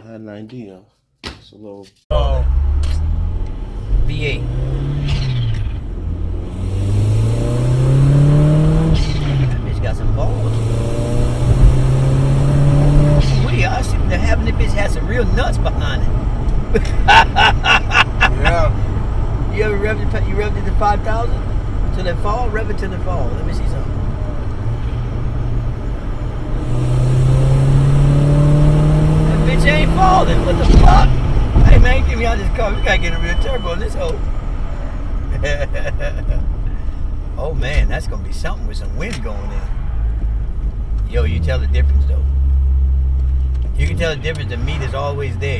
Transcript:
had an idea. It's a little. V8. That bitch got some balls. Weird. I see the having the bitch had some real nuts behind it. Yeah. You ever revved it to 5,000? Till it fall? Rev it till it fall. Let me see something. That bitch ain't falling. What the fuck? Hey man, get me out of this car. We gotta get a real turbo on this hoe. Oh man, that's gonna be something with some wind going in. Yo, you tell the difference though. You can tell the difference. The meat is always there.